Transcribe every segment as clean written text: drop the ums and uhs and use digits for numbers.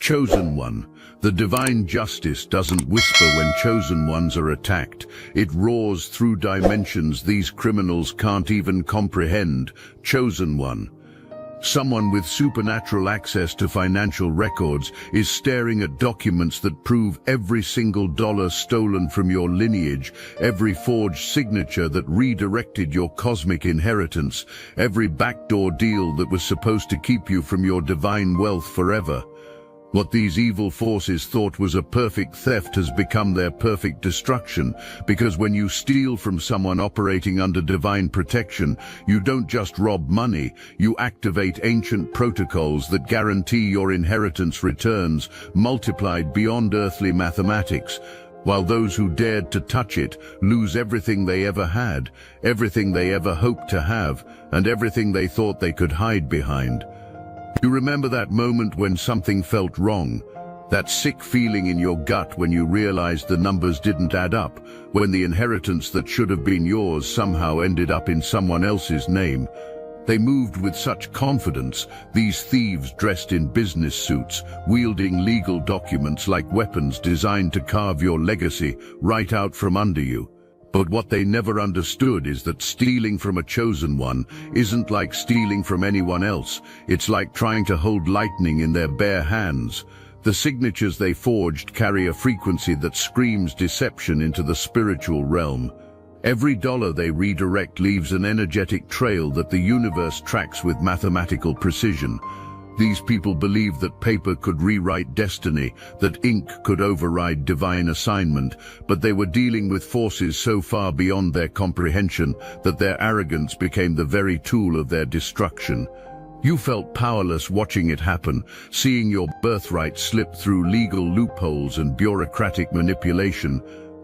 Chosen One. The divine justice doesn't whisper when chosen ones are attacked. It roars through dimensions these criminals can't even comprehend. Chosen One. Someone with supernatural access to financial records is staring at documents that prove every single dollar stolen from your lineage, every forged signature that redirected your cosmic inheritance, every backdoor deal that was supposed to keep you from your divine wealth forever. What these evil forces thought was a perfect theft has become their perfect destruction, because when you steal from someone operating under divine protection, you don't just rob money, you activate ancient protocols that guarantee your inheritance returns, multiplied beyond earthly mathematics, while those who dared to touch it lose everything they ever had, everything they ever hoped to have, and everything they thought they could hide behind. You remember that moment when something felt wrong, that sick feeling in your gut when you realized the numbers didn't add up, when the inheritance that should have been yours somehow ended up in someone else's name. They moved with such confidence, these thieves dressed in business suits, wielding legal documents like weapons designed to carve your legacy right out from under you. But what they never understood is that stealing from a chosen one isn't like stealing from anyone else. It's like trying to hold lightning in their bare hands. The signatures they forged carry a frequency that screams deception into the spiritual realm. Every dollar they redirect leaves an energetic trail that the universe tracks with mathematical precision. These people believed that paper could rewrite destiny, that ink could override divine assignment, but they were dealing with forces so far beyond their comprehension that their arrogance became the very tool of their destruction. You felt powerless watching it happen, seeing your birthright slip through legal loopholes and bureaucratic manipulation.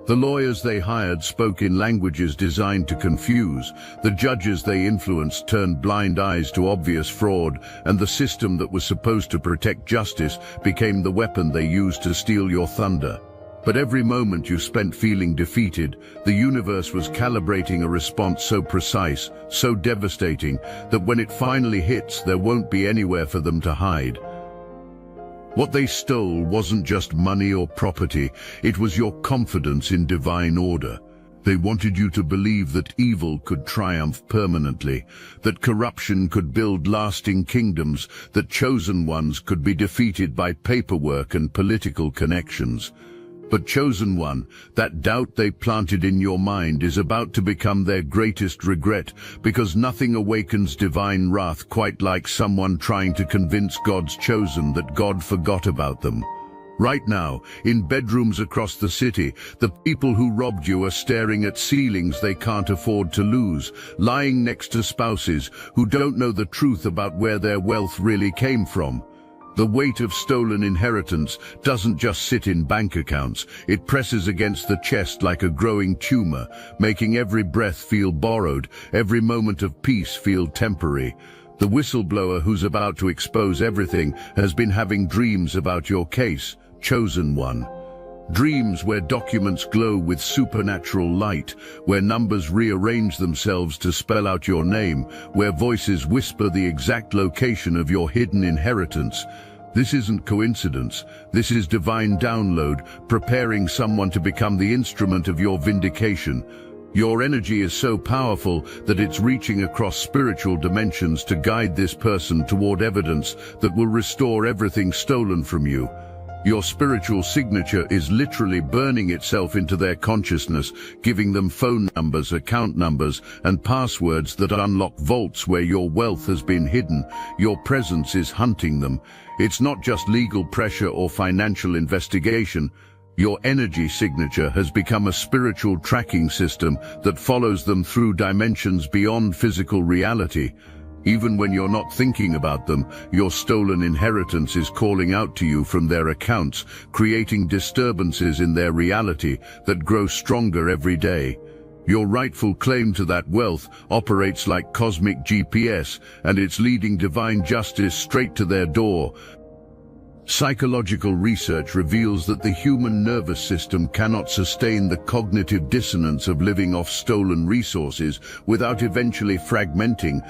The lawyers they hired spoke in languages designed to confuse, the judges they influenced turned blind eyes to obvious fraud, and the system that was supposed to protect justice became the weapon they used to steal your thunder. But every moment you spent feeling defeated, the universe was calibrating a response so precise, so devastating, that when it finally hits, there won't be anywhere for them to hide. What they stole wasn't just money or property, it was your confidence in divine order. They wanted you to believe that evil could triumph permanently, that corruption could build lasting kingdoms, that chosen ones could be defeated by paperwork and political connections. But chosen one, that doubt they planted in your mind is about to become their greatest regret, because nothing awakens divine wrath quite like someone trying to convince God's chosen that God forgot about them. Right now, in bedrooms across the city, the people who robbed you are staring at ceilings they can't afford to lose, lying next to spouses who don't know the truth about where their wealth really came from. The weight of stolen inheritance doesn't just sit in bank accounts, it presses against the chest like a growing tumor, making every breath feel borrowed, every moment of peace feel temporary. The whistleblower who's about to expose everything has been having dreams about your case, chosen one. Dreams where documents glow with supernatural light, where numbers rearrange themselves to spell out your name, where voices whisper the exact location of your hidden inheritance. This isn't coincidence, this is divine download, preparing someone to become the instrument of your vindication. Your energy is so powerful that it's reaching across spiritual dimensions to guide this person toward evidence that will restore everything stolen from you. Your spiritual signature is literally burning itself into their consciousness, giving them phone numbers, account numbers, and passwords that unlock vaults where your wealth has been hidden. Your presence is hunting them. It's not just legal pressure or financial investigation. Your energy signature has become a spiritual tracking system that follows them through dimensions beyond physical reality. Even when you're not thinking about them, your stolen inheritance is calling out to you from their accounts, creating disturbances in their reality that grow stronger every day. Your rightful claim to that wealth operates like cosmic GPS, and it's leading divine justice straight to their door. Psychological research reveals that the human nervous system cannot sustain the cognitive dissonance of living off stolen resources without eventually fragmenting.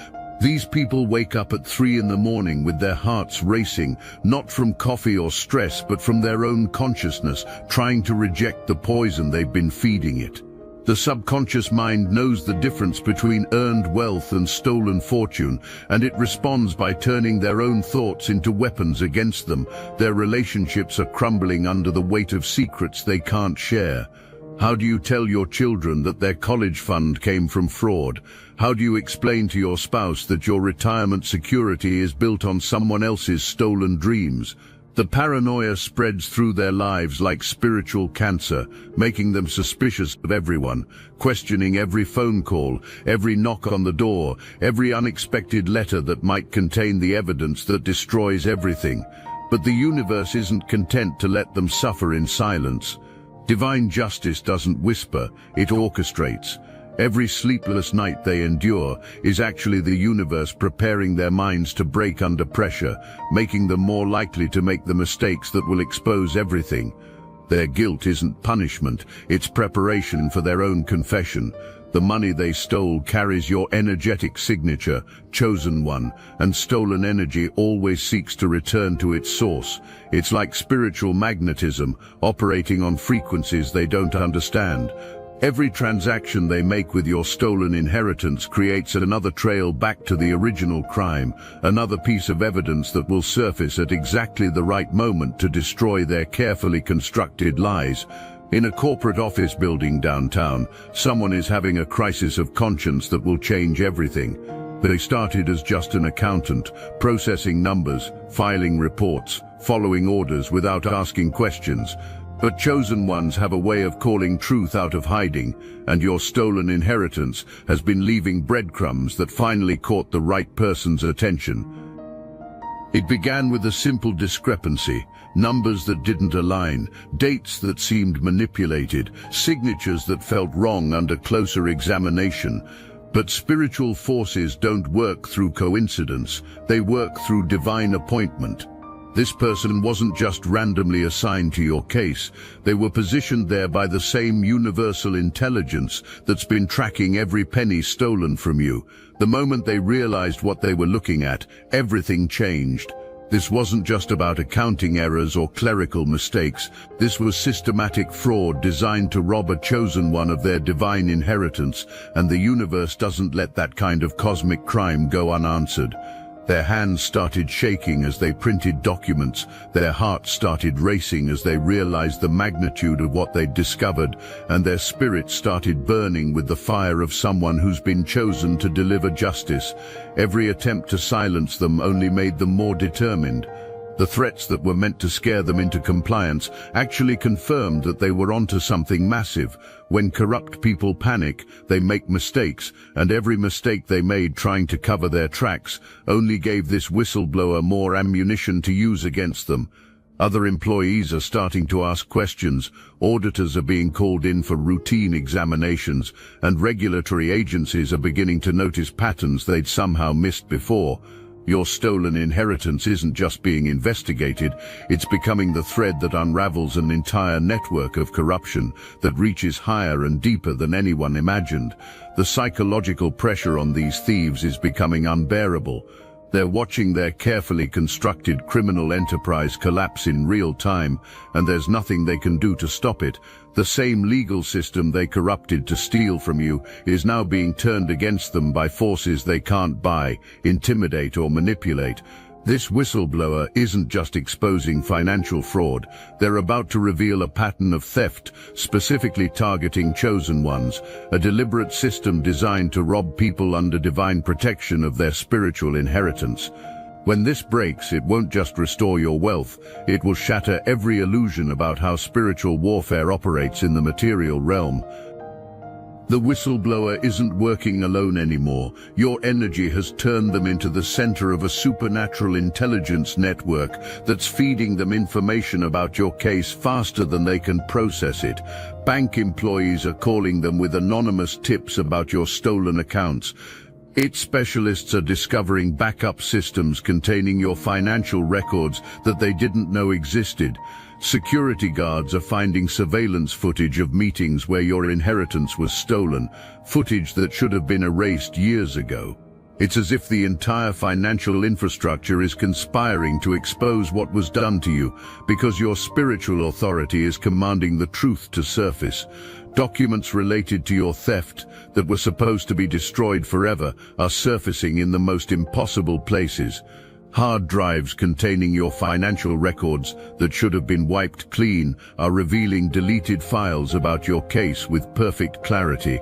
These people wake up at 3 in the morning with their hearts racing, not from coffee or stress, but from their own consciousness, trying to reject the poison they've been feeding it. The subconscious mind knows the difference between earned wealth and stolen fortune, and it responds by turning their own thoughts into weapons against them. Their relationships are crumbling under the weight of secrets they can't share. How do you tell your children that their college fund came from fraud? How do you explain to your spouse that your retirement security is built on someone else's stolen dreams? The paranoia spreads through their lives like spiritual cancer, making them suspicious of everyone, questioning every phone call, every knock on the door, every unexpected letter that might contain the evidence that destroys everything. But the universe isn't content to let them suffer in silence. Divine justice doesn't whisper, it orchestrates. Every sleepless night they endure is actually the universe preparing their minds to break under pressure, making them more likely to make the mistakes that will expose everything. Their guilt isn't punishment, it's preparation for their own confession. The money they stole carries your energetic signature, chosen one, and stolen energy always seeks to return to its source. It's like spiritual magnetism, operating on frequencies they don't understand. Every transaction they make with your stolen inheritance creates another trail back to the original crime, another piece of evidence that will surface at exactly the right moment to destroy their carefully constructed lies. In a corporate office building downtown, someone is having a crisis of conscience that will change everything. They started as just an accountant, processing numbers, filing reports, following orders without asking questions. But chosen ones have a way of calling truth out of hiding, and your stolen inheritance has been leaving breadcrumbs that finally caught the right person's attention. It began with a simple discrepancy, numbers that didn't align, dates that seemed manipulated, signatures that felt wrong under closer examination. But spiritual forces don't work through coincidence, they work through divine appointment. This person wasn't just randomly assigned to your case, they were positioned there by the same universal intelligence that's been tracking every penny stolen from you. The moment they realized what they were looking at, everything changed. This wasn't just about accounting errors or clerical mistakes. This was systematic fraud designed to rob a chosen one of their divine inheritance, and the universe doesn't let that kind of cosmic crime go unanswered. Their hands started shaking as they printed documents, their hearts started racing as they realized the magnitude of what they'd discovered, and their spirits started burning with the fire of someone who's been chosen to deliver justice. Every attempt to silence them only made them more determined. The threats that were meant to scare them into compliance actually confirmed that they were onto something massive. When corrupt people panic, they make mistakes, and every mistake they made trying to cover their tracks only gave this whistleblower more ammunition to use against them. Other employees are starting to ask questions, auditors are being called in for routine examinations, and regulatory agencies are beginning to notice patterns they'd somehow missed before. Your stolen inheritance isn't just being investigated, it's becoming the thread that unravels an entire network of corruption that reaches higher and deeper than anyone imagined. The psychological pressure on these thieves is becoming unbearable. They're watching their carefully constructed criminal enterprise collapse in real time, and there's nothing they can do to stop it. The same legal system they corrupted to steal from you is now being turned against them by forces they can't buy, intimidate, or manipulate. This whistleblower isn't just exposing financial fraud, they're about to reveal a pattern of theft, specifically targeting chosen ones, a deliberate system designed to rob people under divine protection of their spiritual inheritance. When this breaks, it won't just restore your wealth, it will shatter every illusion about how spiritual warfare operates in the material realm. The whistleblower isn't working alone anymore. Your energy has turned them into the center of a supernatural intelligence network that's feeding them information about your case faster than they can process it. Bank employees are calling them with anonymous tips about your stolen accounts. IT specialists are discovering backup systems containing your financial records that they didn't know existed. Security guards are finding surveillance footage of meetings where your inheritance was stolen, footage that should have been erased years ago. It's as if the entire financial infrastructure is conspiring to expose what was done to you, because your spiritual authority is commanding the truth to surface. Documents related to your theft that were supposed to be destroyed forever are surfacing in the most impossible places. Hard drives containing your financial records that should have been wiped clean are revealing deleted files about your case with perfect clarity.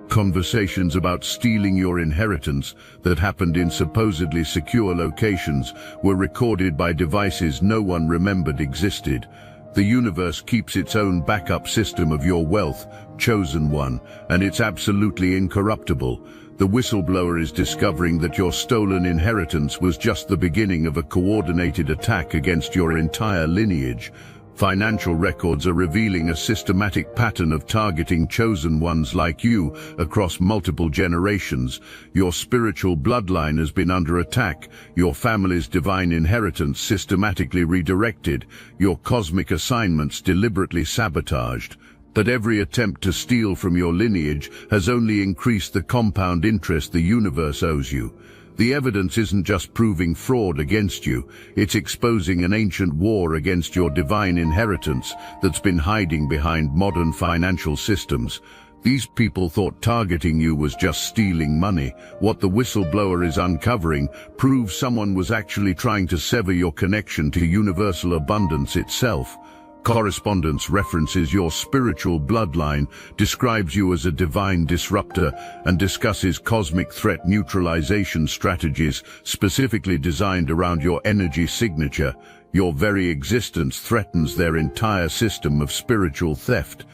Conversations about stealing your inheritance that happened in supposedly secure locations were recorded by devices no one remembered existed. The universe keeps its own backup system of your wealth, chosen one, and it's absolutely incorruptible. The whistleblower is discovering that your stolen inheritance was just the beginning of a coordinated attack against your entire lineage. Financial records are revealing a systematic pattern of targeting chosen ones like you across multiple generations. Your spiritual bloodline has been under attack, your family's divine inheritance systematically redirected, your cosmic assignments deliberately sabotaged. But every attempt to steal from your lineage has only increased the compound interest the universe owes you. The evidence isn't just proving fraud against you, it's exposing an ancient war against your divine inheritance that's been hiding behind modern financial systems. These people thought targeting you was just stealing money. What the whistleblower is uncovering proves someone was actually trying to sever your connection to universal abundance itself. Correspondence references your spiritual bloodline, describes you as a divine disruptor, and discusses cosmic threat neutralization strategies specifically designed around your energy signature. Your very existence threatens their entire system of spiritual theft.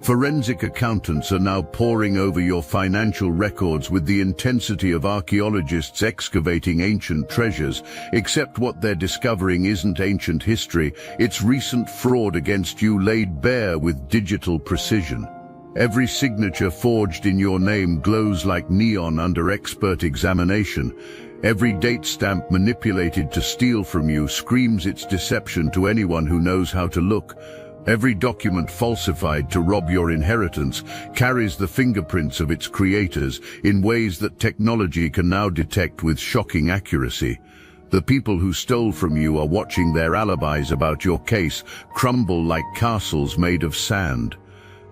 Forensic accountants are now poring over your financial records with the intensity of archaeologists excavating ancient treasures, except what they're discovering isn't ancient history, it's recent fraud against you laid bare with digital precision. Every signature forged in your name glows like neon under expert examination. Every date stamp manipulated to steal from you screams its deception to anyone who knows how to look. Every document falsified to rob your inheritance carries the fingerprints of its creators in ways that technology can now detect with shocking accuracy. The people who stole from you are watching their alibis about your case crumble like castles made of sand.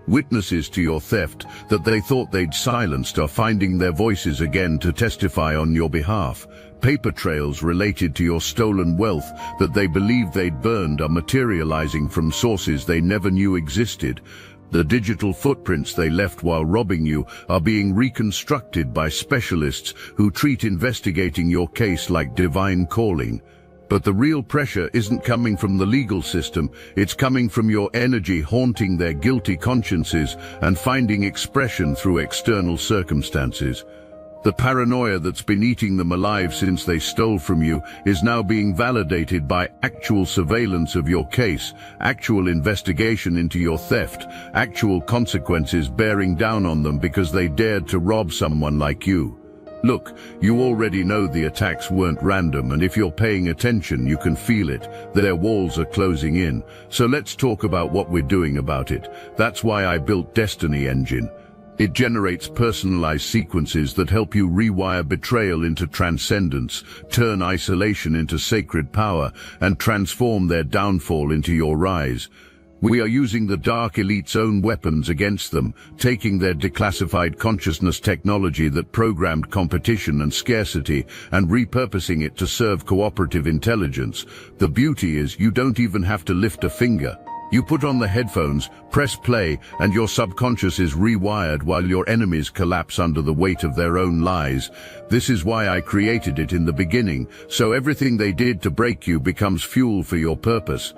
Witnesses to your theft that they thought they'd silenced are finding their voices again to testify on your behalf. Paper trails related to your stolen wealth that they believed they'd burned are materializing from sources they never knew existed. The digital footprints they left while robbing you are being reconstructed by specialists who treat investigating your case like divine calling. But the real pressure isn't coming from the legal system, it's coming from your energy haunting their guilty consciences and finding expression through external circumstances. The paranoia that's been eating them alive since they stole from you is now being validated by actual surveillance of your case, actual investigation into your theft, actual consequences bearing down on them because they dared to rob someone like you. Look, you already know the attacks weren't random, and if you're paying attention, you can feel it. Their walls are closing in. So let's talk about what we're doing about it. That's why I built Destiny Engine. It generates personalized sequences that help you rewire betrayal into transcendence, turn isolation into sacred power, and transform their downfall into your rise. We are using the Dark Elite's own weapons against them, taking their declassified consciousness technology that programmed competition and scarcity and repurposing it to serve cooperative intelligence. The beauty is you don't even have to lift a finger. You put on the headphones, press play, and your subconscious is rewired while your enemies collapse under the weight of their own lies. This is why I created it in the beginning, so everything they did to break you becomes fuel for your purpose.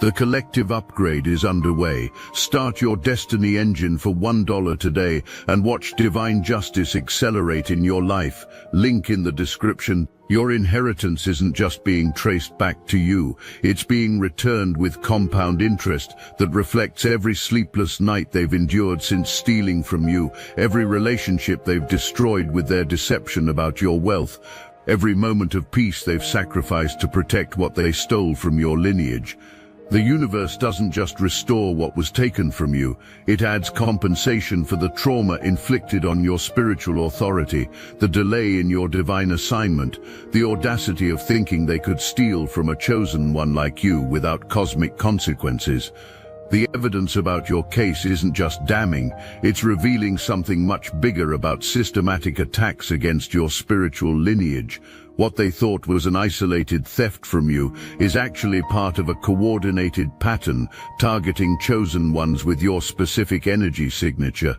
The collective upgrade is underway. Start your Destiny Engine for $1 today and watch divine justice accelerate in your life. Link in the description. Your inheritance isn't just being traced back to you, it's being returned with compound interest that reflects every sleepless night they've endured since stealing from you, every relationship they've destroyed with their deception about your wealth, every moment of peace they've sacrificed to protect what they stole from your lineage. The universe doesn't just restore what was taken from you, it adds compensation for the trauma inflicted on your spiritual authority, the delay in your divine assignment, the audacity of thinking they could steal from a chosen one like you without cosmic consequences. The evidence about your case isn't just damning, it's revealing something much bigger about systematic attacks against your spiritual lineage. What they thought was an isolated theft from you is actually part of a coordinated pattern targeting chosen ones with your specific energy signature.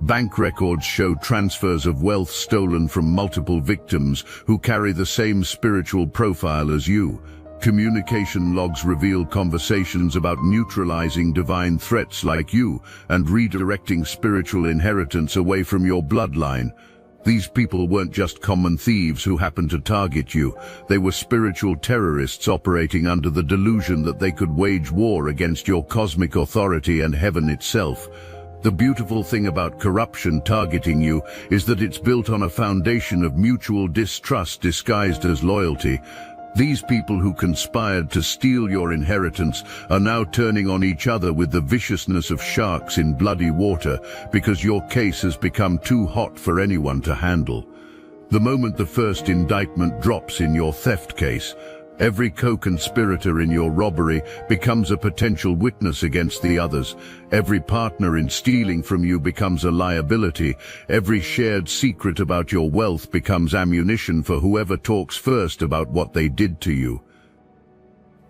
Bank records show transfers of wealth stolen from multiple victims who carry the same spiritual profile as you. Communication logs reveal conversations about neutralizing divine threats like you and redirecting spiritual inheritance away from your bloodline. These people weren't just common thieves who happened to target you. They were spiritual terrorists operating under the delusion that they could wage war against your cosmic authority and heaven itself. The beautiful thing about corruption targeting you is that it's built on a foundation of mutual distrust disguised as loyalty. These people who conspired to steal your inheritance are now turning on each other with the viciousness of sharks in bloody water because your case has become too hot for anyone to handle. The moment the first indictment drops in your theft case, every co-conspirator in your robbery becomes a potential witness against the others. Every partner in stealing from you becomes a liability. Every shared secret about your wealth becomes ammunition for whoever talks first about what they did to you.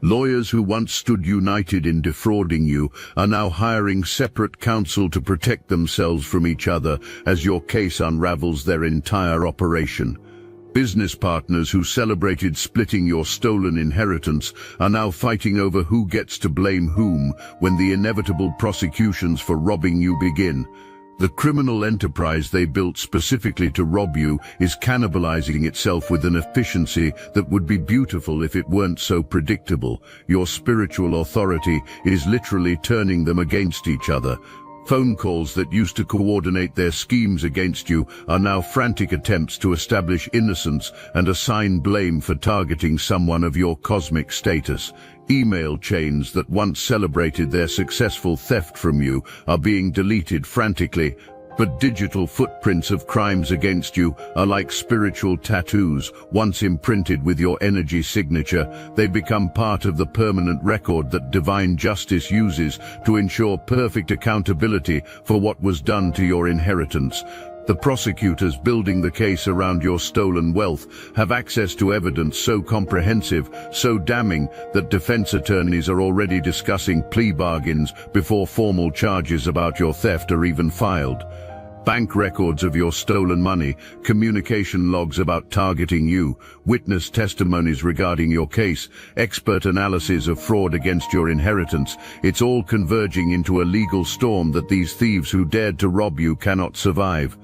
Lawyers who once stood united in defrauding you are now hiring separate counsel to protect themselves from each other as your case unravels their entire operation. Business partners who celebrated splitting your stolen inheritance are now fighting over who gets to blame whom when the inevitable prosecutions for robbing you begin. The criminal enterprise they built specifically to rob you is cannibalizing itself with an efficiency that would be beautiful if it weren't so predictable. Your spiritual authority is literally turning them against each other. Phone calls that used to coordinate their schemes against you are now frantic attempts to establish innocence and assign blame for targeting someone of your cosmic status. Email chains that once celebrated their successful theft from you are being deleted frantically, but digital footprints of crimes against you are like spiritual tattoos. Once imprinted with your energy signature, they become part of the permanent record that divine justice uses to ensure perfect accountability for what was done to your inheritance. The prosecutors building the case around your stolen wealth have access to evidence so comprehensive, so damning, that defense attorneys are already discussing plea bargains before formal charges about your theft are even filed. Bank records of your stolen money, communication logs about targeting you, witness testimonies regarding your case, expert analysis of fraud against your inheritance. It's all converging into a legal storm that these thieves who dared to rob you cannot survive.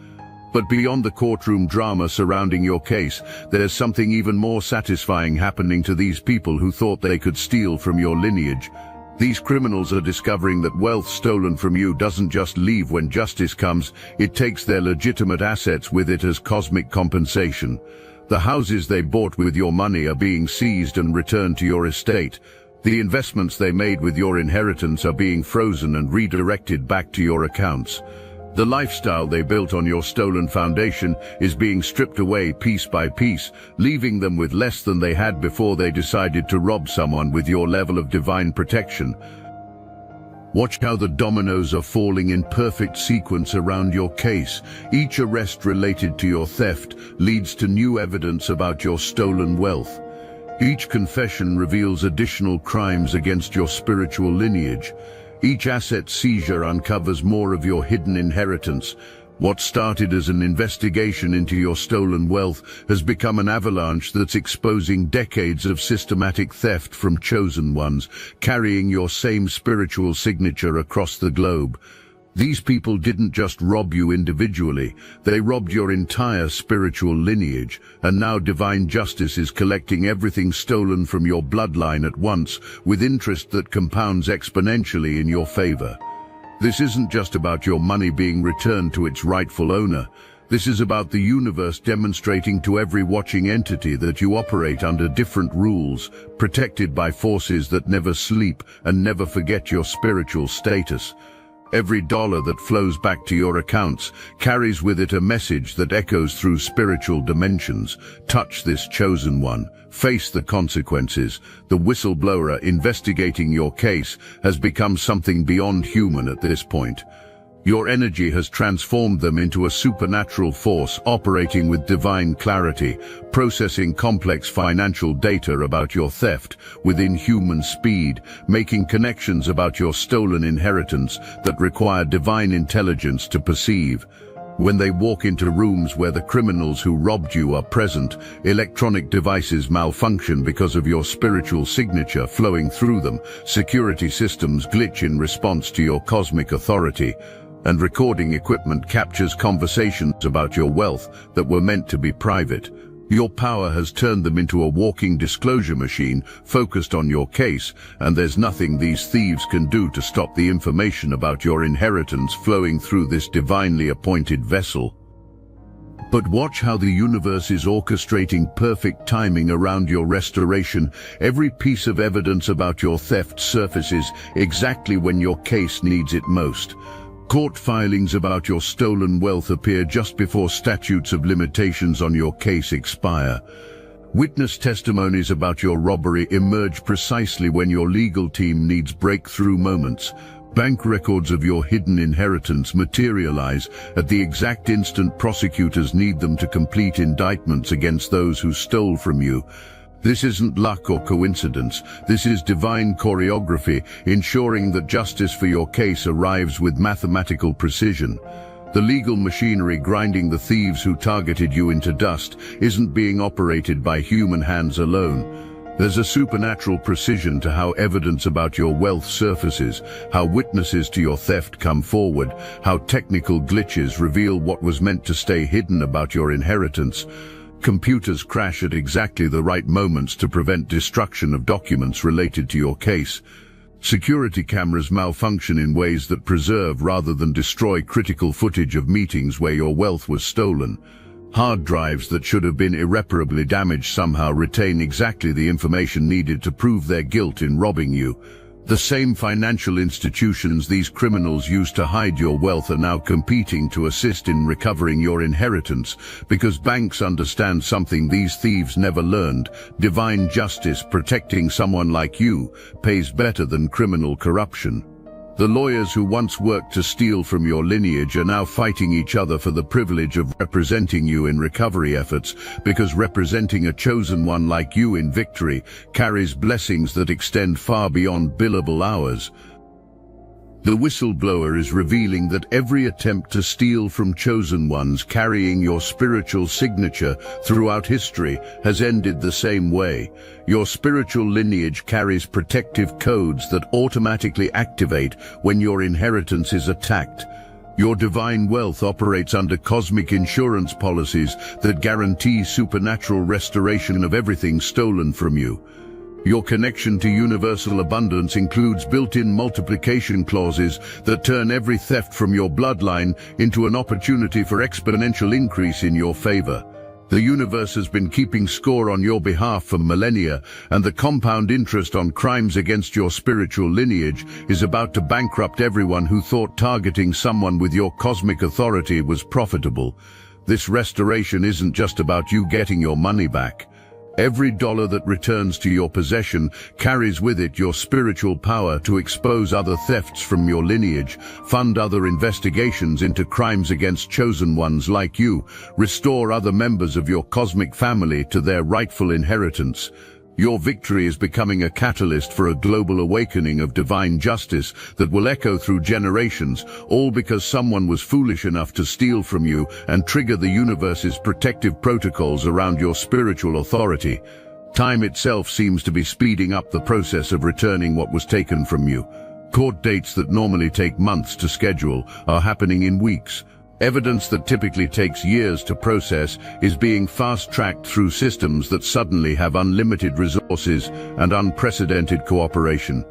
But beyond the courtroom drama surrounding your case, there's something even more satisfying happening to these people who thought they could steal from your lineage. These criminals are discovering that wealth stolen from you doesn't just leave when justice comes, it takes their legitimate assets with it as cosmic compensation. The houses they bought with your money are being seized and returned to your estate. The investments they made with your inheritance are being frozen and redirected back to your accounts. The lifestyle they built on your stolen foundation is being stripped away piece by piece, leaving them with less than they had before they decided to rob someone with your level of divine protection. Watch how the dominoes are falling in perfect sequence around your case. Each arrest related to your theft leads to new evidence about your stolen wealth. Each confession reveals additional crimes against your spiritual lineage. Each asset seizure uncovers more of your hidden inheritance. What started as an investigation into your stolen wealth has become an avalanche that's exposing decades of systematic theft from chosen ones, carrying your same spiritual signature across the globe. These people didn't just rob you individually, they robbed your entire spiritual lineage, and now divine justice is collecting everything stolen from your bloodline at once, with interest that compounds exponentially in your favor. This isn't just about your money being returned to its rightful owner. This is about the universe demonstrating to every watching entity that you operate under different rules, protected by forces that never sleep and never forget your spiritual status. Every dollar that flows back to your accounts carries with it a message that echoes through spiritual dimensions. Touch this chosen one. Face the consequences. The whistleblower investigating your case has become something beyond human at this point. Your energy has transformed them into a supernatural force operating with divine clarity, processing complex financial data about your theft with inhuman speed, making connections about your stolen inheritance that require divine intelligence to perceive. When they walk into rooms where the criminals who robbed you are present, electronic devices malfunction because of your spiritual signature flowing through them, security systems glitch in response to your cosmic authority, and recording equipment captures conversations about your wealth that were meant to be private. Your power has turned them into a walking disclosure machine focused on your case, and there's nothing these thieves can do to stop the information about your inheritance flowing through this divinely appointed vessel. But watch how the universe is orchestrating perfect timing around your restoration. Every piece of evidence about your theft surfaces exactly when your case needs it most. Court filings about your stolen wealth appear just before statutes of limitations on your case expire. Witness testimonies about your robbery emerge precisely when your legal team needs breakthrough moments. Bank records of your hidden inheritance materialize at the exact instant prosecutors need them to complete indictments against those who stole from you. This isn't luck or coincidence. This is divine choreography, ensuring that justice for your case arrives with mathematical precision. The legal machinery grinding the thieves who targeted you into dust isn't being operated by human hands alone. There's a supernatural precision to how evidence about your wealth surfaces, how witnesses to your theft come forward, how technical glitches reveal what was meant to stay hidden about your inheritance. Computers crash at exactly the right moments to prevent destruction of documents related to your case. Security cameras malfunction in ways that preserve rather than destroy critical footage of meetings where your wealth was stolen. Hard drives that should have been irreparably damaged somehow retain exactly the information needed to prove their guilt in robbing you. The same financial institutions these criminals used to hide your wealth are now competing to assist in recovering your inheritance, because banks understand something these thieves never learned. Divine justice protecting someone like you pays better than criminal corruption. The lawyers who once worked to steal from your lineage are now fighting each other for the privilege of representing you in recovery efforts, because representing a chosen one like you in victory carries blessings that extend far beyond billable hours. The whistleblower is revealing that every attempt to steal from chosen ones carrying your spiritual signature throughout history has ended the same way. Your spiritual lineage carries protective codes that automatically activate when your inheritance is attacked. Your divine wealth operates under cosmic insurance policies that guarantee supernatural restoration of everything stolen from you. Your connection to universal abundance includes built-in multiplication clauses that turn every theft from your bloodline into an opportunity for exponential increase in your favor. The universe has been keeping score on your behalf for millennia, and the compound interest on crimes against your spiritual lineage is about to bankrupt everyone who thought targeting someone with your cosmic authority was profitable. This restoration isn't just about you getting your money back. Every dollar that returns to your possession carries with it your spiritual power to expose other thefts from your lineage, fund other investigations into crimes against chosen ones like you, restore other members of your cosmic family to their rightful inheritance. Your victory is becoming a catalyst for a global awakening of divine justice that will echo through generations, all because someone was foolish enough to steal from you and trigger the universe's protective protocols around your spiritual authority. Time itself seems to be speeding up the process of returning what was taken from you. Court dates that normally take months to schedule are happening in weeks. Evidence that typically takes years to process is being fast-tracked through systems that suddenly have unlimited resources and unprecedented cooperation.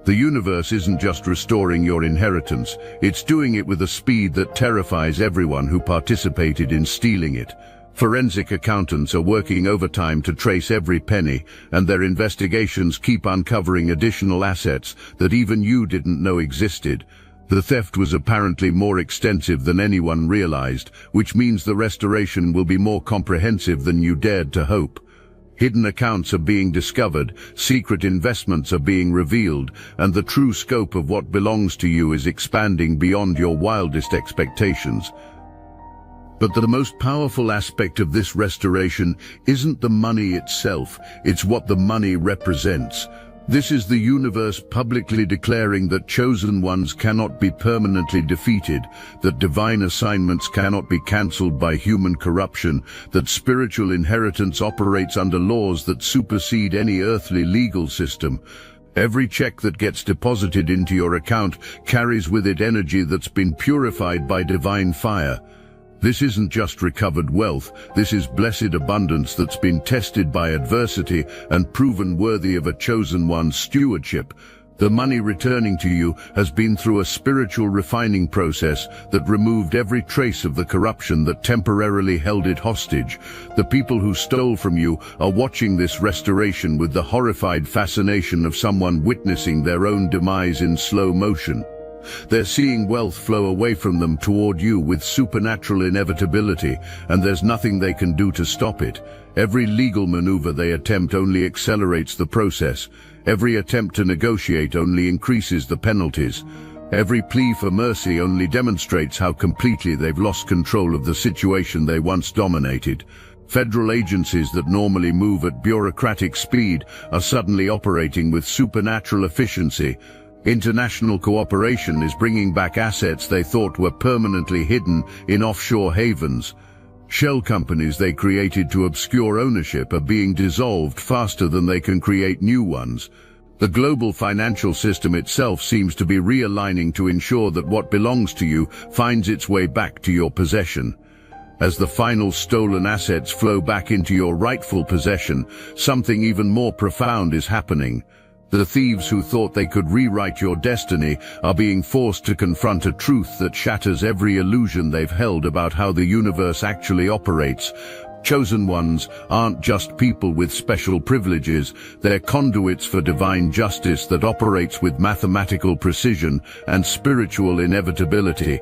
The universe isn't just restoring your inheritance, it's doing it with a speed that terrifies everyone who participated in stealing it. Forensic accountants are working overtime to trace every penny, and their investigations keep uncovering additional assets that even you didn't know existed. The theft was apparently more extensive than anyone realized, which means the restoration will be more comprehensive than you dared to hope. Hidden accounts are being discovered, secret investments are being revealed, and the true scope of what belongs to you is expanding beyond your wildest expectations. But the most powerful aspect of this restoration isn't the money itself, it's what the money represents. This is the universe publicly declaring that chosen ones cannot be permanently defeated, that divine assignments cannot be cancelled by human corruption, that spiritual inheritance operates under laws that supersede any earthly legal system. Every check that gets deposited into your account carries with it energy that's been purified by divine fire. This isn't just recovered wealth, this is blessed abundance that's been tested by adversity and proven worthy of a chosen one's stewardship. The money returning to you has been through a spiritual refining process that removed every trace of the corruption that temporarily held it hostage. The people who stole from you are watching this restoration with the horrified fascination of someone witnessing their own demise in slow motion. They're seeing wealth flow away from them toward you with supernatural inevitability, and there's nothing they can do to stop it. Every legal maneuver they attempt only accelerates the process. Every attempt to negotiate only increases the penalties. Every plea for mercy only demonstrates how completely they've lost control of the situation they once dominated. Federal agencies that normally move at bureaucratic speed are suddenly operating with supernatural efficiency. International cooperation is bringing back assets they thought were permanently hidden in offshore havens. Shell companies they created to obscure ownership are being dissolved faster than they can create new ones. The global financial system itself seems to be realigning to ensure that what belongs to you finds its way back to your possession. As the final stolen assets flow back into your rightful possession, something even more profound is happening. The thieves who thought they could rewrite your destiny are being forced to confront a truth that shatters every illusion they've held about how the universe actually operates. Chosen ones aren't just people with special privileges, they're conduits for divine justice that operates with mathematical precision and spiritual inevitability.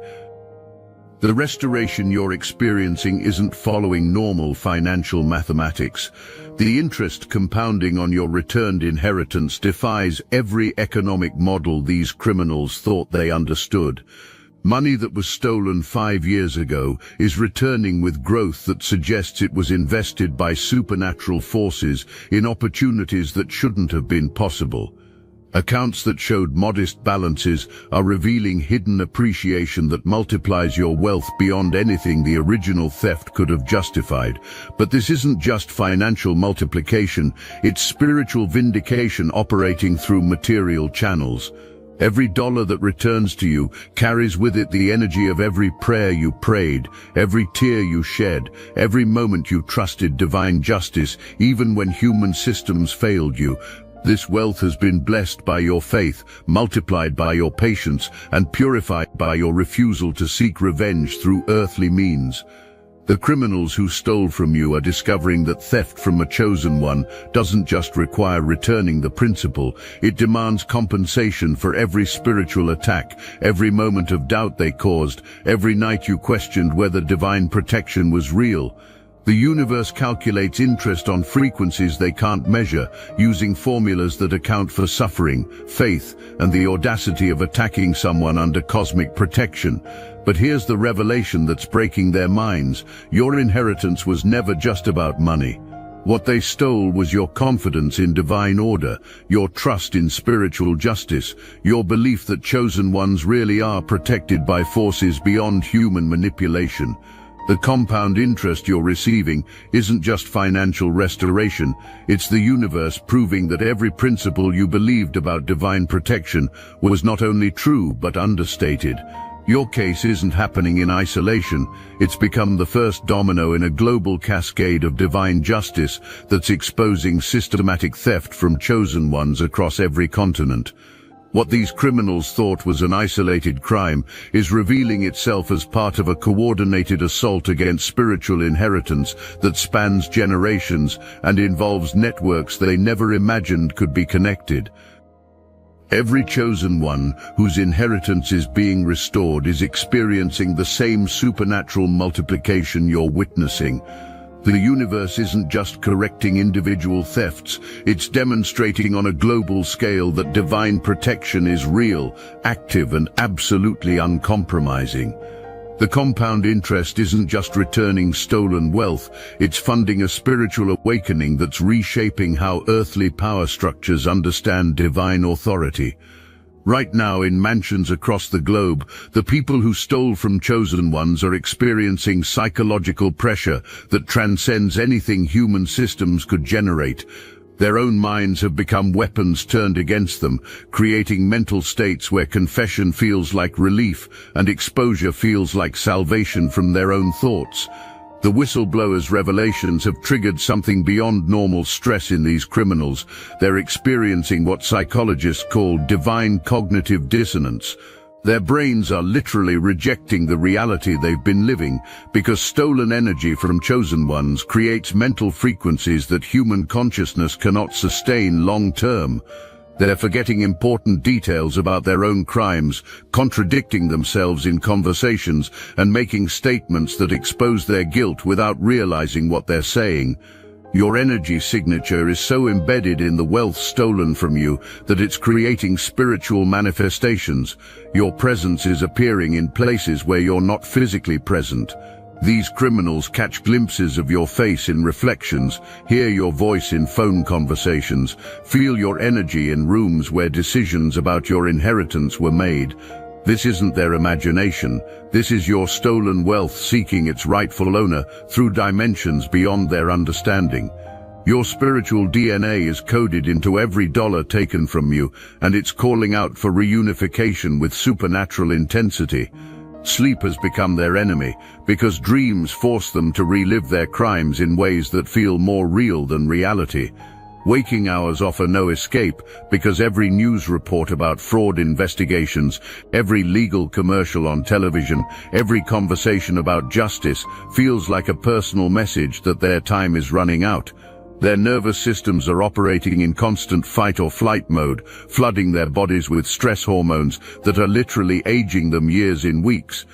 The restoration you're experiencing isn't following normal financial mathematics. The interest compounding on your returned inheritance defies every economic model these criminals thought they understood. Money that was stolen 5 years ago is returning with growth that suggests it was invested by supernatural forces in opportunities that shouldn't have been possible. Accounts that showed modest balances are revealing hidden appreciation that multiplies your wealth beyond anything the original theft could have justified. But this isn't just financial multiplication, it's spiritual vindication operating through material channels. Every dollar that returns to you carries with it the energy of every prayer you prayed, every tear you shed, every moment you trusted divine justice, even when human systems failed you. This wealth has been blessed by your faith, multiplied by your patience, and purified by your refusal to seek revenge through earthly means. The criminals who stole from you are discovering that theft from a chosen one doesn't just require returning the principal, it demands compensation for every spiritual attack, every moment of doubt they caused, every night you questioned whether divine protection was real. The universe calculates interest on frequencies they can't measure, using formulas that account for suffering, faith, and the audacity of attacking someone under cosmic protection. But here's the revelation that's breaking their minds. Your inheritance was never just about money. What they stole was your confidence in divine order, your trust in spiritual justice, your belief that chosen ones really are protected by forces beyond human manipulation. The compound interest you're receiving isn't just financial restoration, it's the universe proving that every principle you believed about divine protection was not only true but understated. Your case isn't happening in isolation, it's become the first domino in a global cascade of divine justice that's exposing systematic theft from chosen ones across every continent. What these criminals thought was an isolated crime is revealing itself as part of a coordinated assault against spiritual inheritance that spans generations and involves networks they never imagined could be connected. Every chosen one whose inheritance is being restored is experiencing the same supernatural multiplication you're witnessing. The universe isn't just correcting individual thefts, it's demonstrating on a global scale that divine protection is real, active, and absolutely uncompromising. The compound interest isn't just returning stolen wealth, it's funding a spiritual awakening that's reshaping how earthly power structures understand divine authority. Right now, in mansions across the globe, the people who stole from chosen ones are experiencing psychological pressure that transcends anything human systems could generate. Their own minds have become weapons turned against them, creating mental states where confession feels like relief and exposure feels like salvation from their own thoughts. The whistleblower's revelations have triggered something beyond normal stress in these criminals. They're experiencing what psychologists call divine cognitive dissonance. Their brains are literally rejecting the reality they've been living, because stolen energy from chosen ones creates mental frequencies that human consciousness cannot sustain long-term. They're forgetting important details about their own crimes, contradicting themselves in conversations, and making statements that expose their guilt without realizing what they're saying. Your energy signature is so embedded in the wealth stolen from you that it's creating spiritual manifestations. Your presence is appearing in places where you're not physically present. These criminals catch glimpses of your face in reflections, hear your voice in phone conversations, feel your energy in rooms where decisions about your inheritance were made. This isn't their imagination. This is your stolen wealth seeking its rightful owner through dimensions beyond their understanding. Your spiritual DNA is coded into every dollar taken from you, and it's calling out for reunification with supernatural intensity. Sleep has become their enemy, because dreams force them to relive their crimes in ways that feel more real than reality. Waking hours offer no escape, because every news report about fraud investigations, every legal commercial on television, every conversation about justice feels like a personal message that their time is running out. Their nervous systems are operating in constant fight or flight mode, flooding their bodies with stress hormones that are literally aging them years in weeks.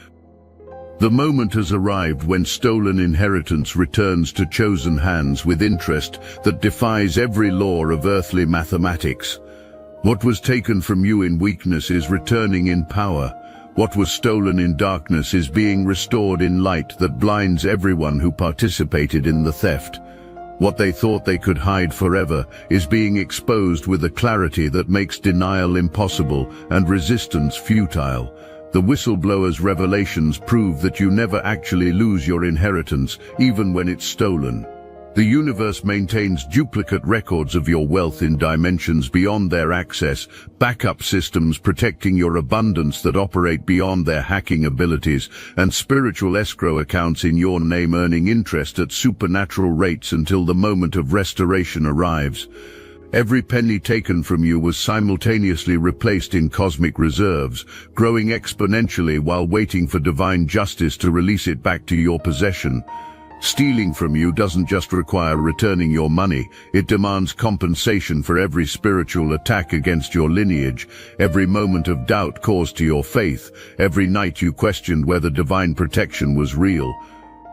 The moment has arrived when stolen inheritance returns to chosen hands with interest that defies every law of earthly mathematics. What was taken from you in weakness is returning in power. What was stolen in darkness is being restored in light that blinds everyone who participated in the theft. What they thought they could hide forever is being exposed with a clarity that makes denial impossible and resistance futile. The whistleblower's revelations prove that you never actually lose your inheritance, even when it's stolen. The universe maintains duplicate records of your wealth in dimensions beyond their access, backup systems protecting your abundance that operate beyond their hacking abilities, and spiritual escrow accounts in your name earning interest at supernatural rates until the moment of restoration arrives. Every penny taken from you was simultaneously replaced in cosmic reserves, growing exponentially while waiting for divine justice to release it back to your possession. Stealing from you doesn't just require returning your money, it demands compensation for every spiritual attack against your lineage, every moment of doubt caused to your faith, every night you questioned whether divine protection was real.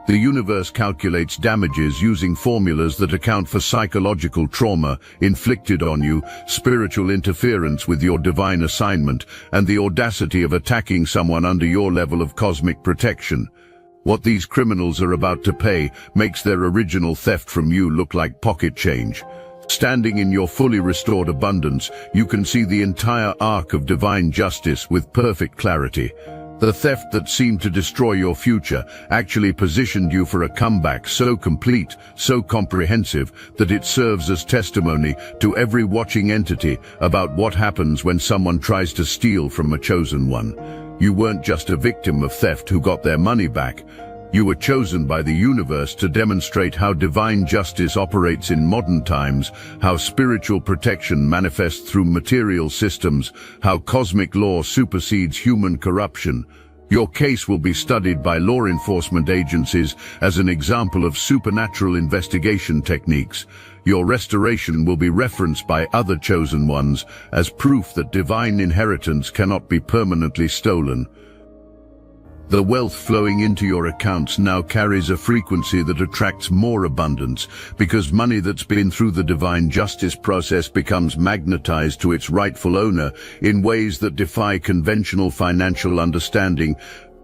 The universe calculates damages using formulas that account for psychological trauma inflicted on you, spiritual interference with your divine assignment, and the audacity of attacking someone under your level of cosmic protection. What these criminals are about to pay makes their original theft from you look like pocket change. Standing in your fully restored abundance, you can see the entire arc of divine justice with perfect clarity. The theft that seemed to destroy your future actually positioned you for a comeback so complete, so comprehensive, that it serves as testimony to every watching entity about what happens when someone tries to steal from a chosen one. You weren't just a victim of theft who got their money back. You were chosen by the universe to demonstrate how divine justice operates in modern times, how spiritual protection manifests through material systems, how cosmic law supersedes human corruption. Your case will be studied by law enforcement agencies as an example of supernatural investigation techniques. Your restoration will be referenced by other chosen ones as proof that divine inheritance cannot be permanently stolen. The wealth flowing into your accounts now carries a frequency that attracts more abundance, because money that's been through the divine justice process becomes magnetized to its rightful owner in ways that defy conventional financial understanding.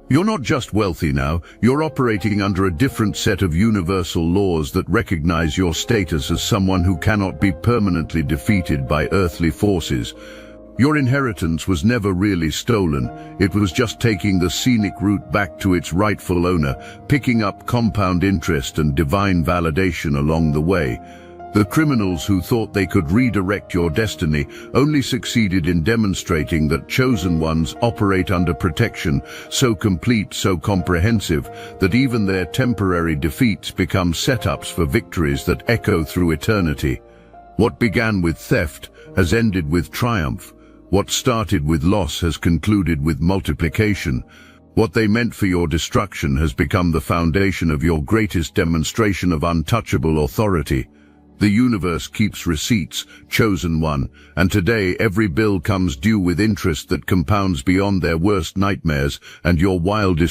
You're not just wealthy now, you're operating under a different set of universal laws that recognize your status as someone who cannot be permanently defeated by earthly forces. Your inheritance was never really stolen. It was just taking the scenic route back to its rightful owner, picking up compound interest and divine validation along the way. The criminals who thought they could redirect your destiny only succeeded in demonstrating that chosen ones operate under protection so complete, so comprehensive, that even their temporary defeats become setups for victories that echo through eternity. What began with theft has ended with triumph. What started with loss has concluded with multiplication. What they meant for your destruction has become the foundation of your greatest demonstration of untouchable authority. The universe keeps receipts, chosen one, and today every bill comes due with interest that compounds beyond their worst nightmares, and your wildest